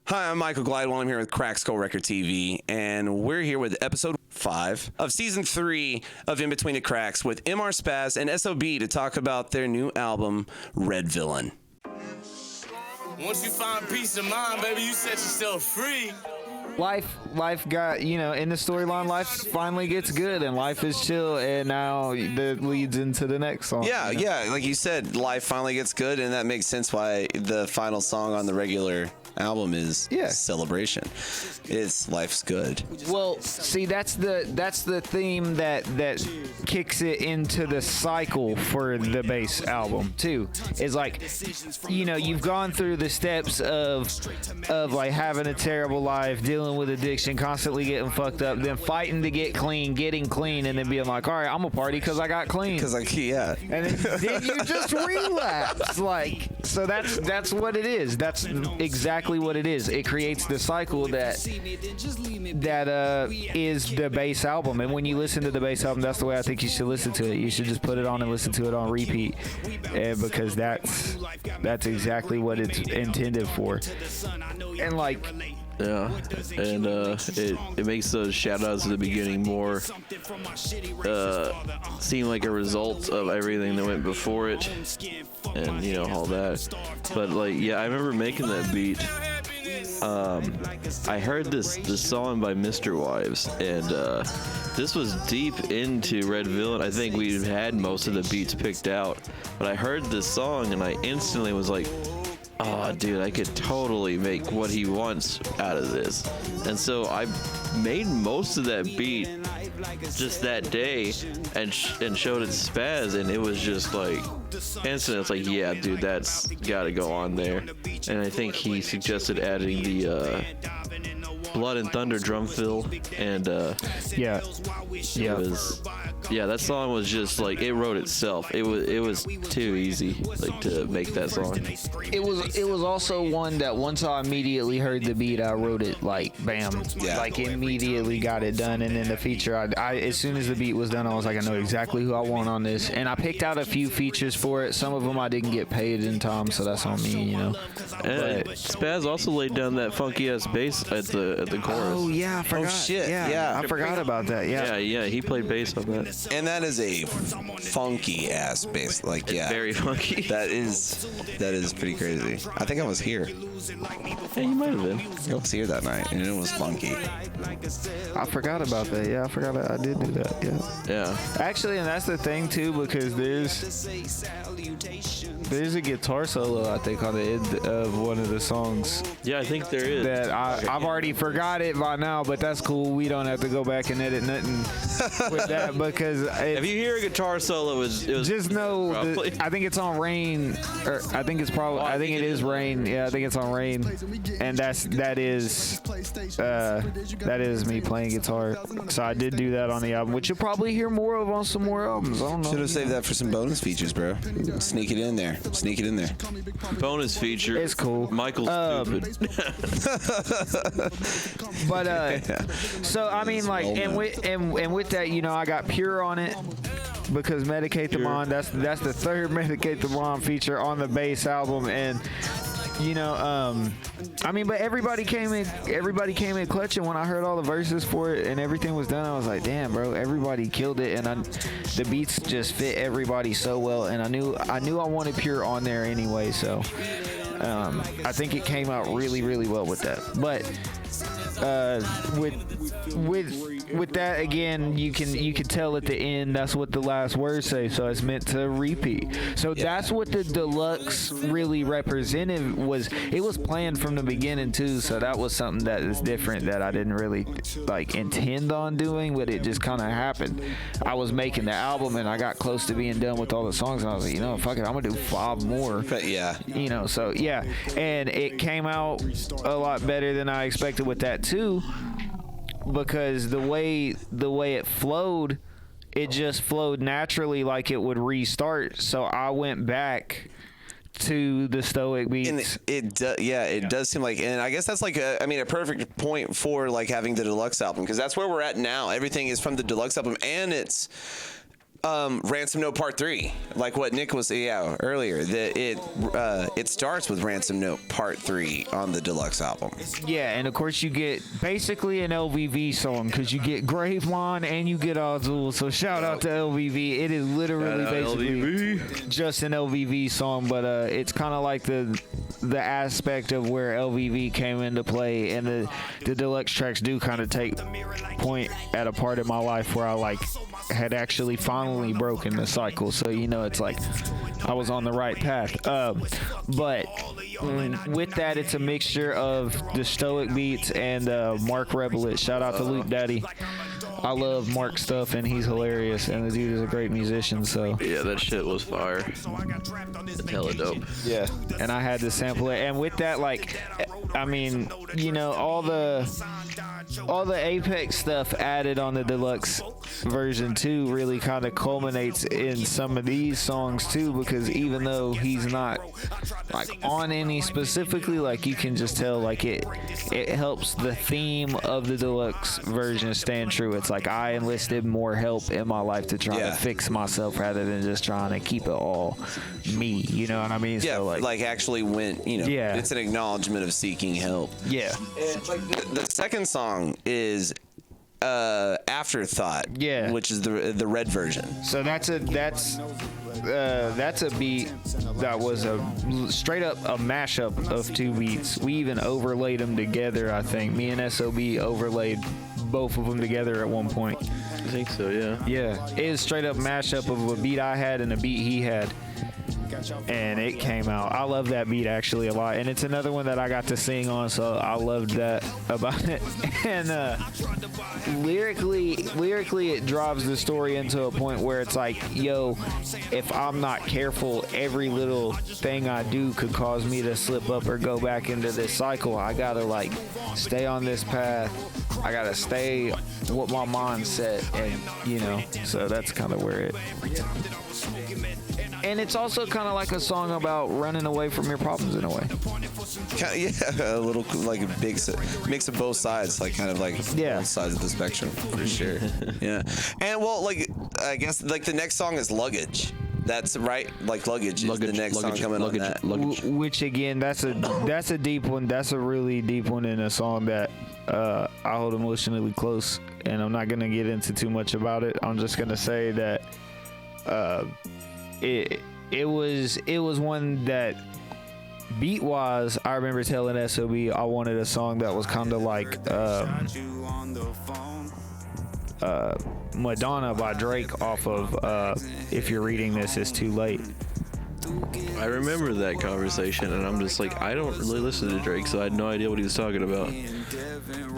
Hi, I'm Michael Glidewell. I'm here with Crack Skull Record TV, and we're here with episode 5 of season 3 of In Between the Cracks with M.R. Spaz and SOB to talk about their new album, RedVillain. Once you find peace of mind, baby, you set yourself free. Life got, in the storyline, life finally gets good and life is chill, and now that leads into the next song. Yeah, like you said, life finally gets good, and that makes sense why the final song on the regular album is Celebration. It's life's good. Well, see, that's the theme that kicks it into the cycle for the bass album too. Is like, you've gone through the steps of like having a terrible life, dealing with addiction, constantly getting fucked up, then fighting to get clean, getting clean, and then being like, all right, I'm a party because I got clean. And then you just relapse. Like, so that's what it is. That's exactly what it is. It creates the cycle that is the bass album. And when you listen to the bass album, that's the way I think you should listen to it. You should just put it on and listen to it on repeat, because that's exactly what it's intended for. And like, yeah, and it makes those shout-outs at the beginning more seem like a result of everything that went before it, and all that. But like, I remember making that beat. I heard this song by Mr. Wives, and this was deep into RedVillain. I think we had most of the beats picked out, but I heard this song and I instantly was like, oh, dude, I could totally make what he wants out of this. And so I made most of that beat just that day and showed it to Spaz, and it was just like instant. It's like, yeah, dude, that's gotta go on there. And I think he suggested adding the Blood and Thunder drum fill, and that song was just like, it wrote itself. It was too easy, like, to make that song. It was also one that once I immediately heard the beat, I wrote it like bam, like immediately got it done. And then the feature, I as soon as the beat was done, I was like, I know exactly who I want on this. And I picked out a few features for it. Some of them I didn't get paid in time, so that's on me, And Spaz also laid down that funky ass bass at the chorus. Oh yeah, I forgot. Oh shit, I forgot about that. Yeah, he played bass on that. And that is a funky ass bass. Like, yeah, very funky. That is pretty crazy. I think I was here. Yeah, you might have been. I was here that night, and it was funky. I forgot about that. Yeah, I forgot I did do that. Yeah. Actually, and that's the thing too, because there's a guitar solo, I think, on the end of one of the songs. Yeah, I think there is. That I've already forgot it by now, but that's cool. We don't have to go back and edit nothing with that, because if you hear a guitar solo, it was just know I think it's on Rain, or I think it's probably I think it is Rain. Yeah, I think it's on Rain, and that is me playing guitar. So I did do that on the album, which you'll probably hear more of on some more albums. I don't know. Should have saved that for some bonus features, bro. Sneak it in there. Bonus feature. It's cool. Michael's stupid. But so I mean, like, and with that, I got Pure on it, because Medicate the Mind. That's the third Medicate the Mind feature on the bass album, and I mean, but everybody came in clutching when I heard all the verses for it and everything was done. I was like, damn, bro, everybody killed it, and the beats just fit everybody so well, and I knew I wanted Pure on there anyway, so I think it came out really, really well with that. But with that, again, you can tell at the end that's what the last words say, so it's meant to repeat. So that's what the deluxe really represented. It was planned from the beginning too, so that was something that is different that I didn't really like intend on doing, but it just kind of happened. I was making the album and I got close to being done with all the songs, and I was like, fuck it, I'm gonna do 5 more. But so yeah, and it came out a lot better than I expected with that too, because the way it flowed, it just flowed naturally, like it would restart. So I went back to the stoic beats. And it does seem like, and I guess that's like a perfect point for like having the deluxe album, because that's where we're at now. Everything is from the deluxe album, and it's Ransom Note Part 3, like what Nick was earlier. It starts with Ransom Note Part 3 on the deluxe album. Yeah, and of course you get basically an LVV song because you get Gravemon and you get Azul. So shout out to LVV. It is literally basically just an LVV song, but it's kind of like the aspect of where LVV came into play, and the deluxe tracks do kind of take point at a part of my life where I like had actually finally broken the cycle. So it's like I was on the right path. But with that, it's a mixture of the Stoic beats and Mark Rebelit. Shout out to Luke Daddy. I love Mark's stuff, and he's hilarious, and the dude is a great musician. So yeah, that shit was fire. It's hella dope. Yeah, and I had to sample it, and with that, like, I mean, all the Apex stuff added on the deluxe version too really kind of culminates in some of these songs too, because even though he's not like on any specifically, like you can just tell like it helps the theme of the deluxe version stand true. It's like I enlisted more help in my life to try to fix myself rather than just trying to keep it all me, you know what I mean? Yeah, so like actually went, it's an acknowledgement of seeking help. Yeah. And like the second song is Afterthought, which is the red version. So that's a beat that was a straight up a mashup of two beats. We even overlaid them together. I think me and SOB overlaid both of them together at one point. I think so, yeah. Yeah, it is straight up mashup of a beat I had and a beat he had, and it came out. I love that beat actually a lot, and it's another one that I got to sing on, so I loved that about it. And lyrically it drives the story into a point where it's like, yo, if I'm not careful, every little thing I do could cause me to slip up or go back into this cycle. I gotta like stay on this path. I gotta stay what my mind set, and so that's kind of where it. And it's also kind of like a song about running away from your problems in a way. Yeah, a little like a big mix of both sides, like kind of like both sides of the spectrum for sure. Yeah, and well, like I guess like the next song is Luggage. That's right, like Luggage is the next song coming on that. Which again, that's a deep one. That's a really deep one in a song that I hold emotionally close, and I'm not gonna get into too much about it. I'm just gonna say that it was one that beat wise, I remember telling SOB I wanted a song that was kind of like Madonna by Drake off of If You're Reading This, It's Too Late. I remember that conversation, and I'm just like, I don't really listen to Drake, so I had no idea what he was talking about.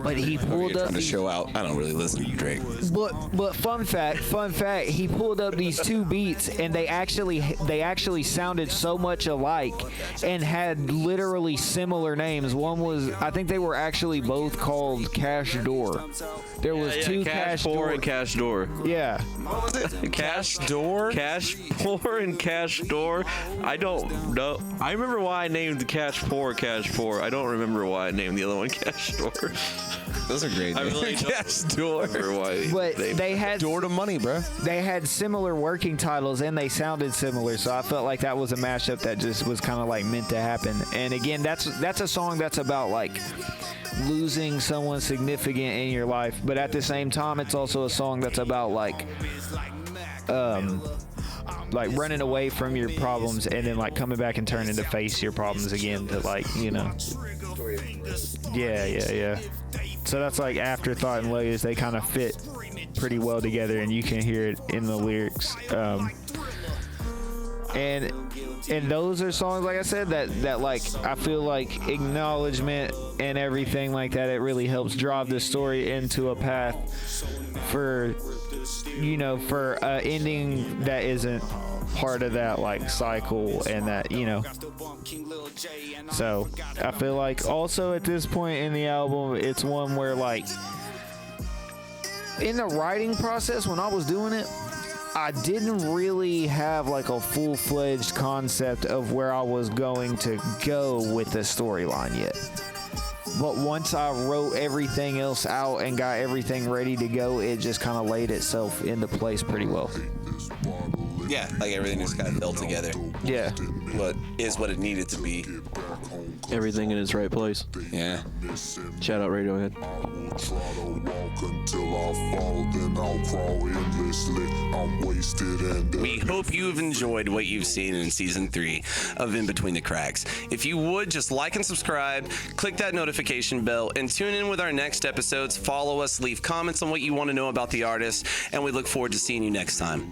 But he pulled up to show out. I don't really listen to Drake. But fun fact, he pulled up these two beats, and they actually sounded so much alike and had literally similar names. One was, I think they were actually both called Cash Door. There was two Cash Door and Cash Door. Yeah. What was it? Cash Door? Cash Pour and Cash Door. I don't know. I remember why I named the Cash Pour Cash Pour. I don't remember why I named the other one Cash Door. Those are great. I really Cash Door. But they had door to money, bro. They had similar working titles and they sounded similar, so I felt like that was a mashup that just was kind of like meant to happen. And again, that's a song that's about like losing someone significant in your life, but at the same time, it's also a song that's about like running away from your problems and then like coming back and turning to face your problems again to like, yeah. So that's like Afterthought and Luggage. They kind of fit pretty well together, and you can hear it in the lyrics. And those are songs, like I said, that like I feel like acknowledgement and everything like that. It really helps drive the story into a path for ending that isn't part of that like cycle, and that so I feel like also at this point in the album, it's one where like in the writing process when I was doing it, I didn't really have like a full-fledged concept of where I was going to go with the storyline yet. But once I wrote everything else out and got everything ready to go, it just kind of laid itself into place pretty well. Yeah, like everything just kind of fell together. Yeah. What it needed to be. Everything in its right place. Yeah. Shout out Radiohead. We hope you've enjoyed what you've seen in season 3 of In Between the Cracks. If you would, just like and subscribe, click that notification bell, and tune in with our next episodes. Follow us, leave comments on what you want to know about the artist, and we look forward to seeing you next time.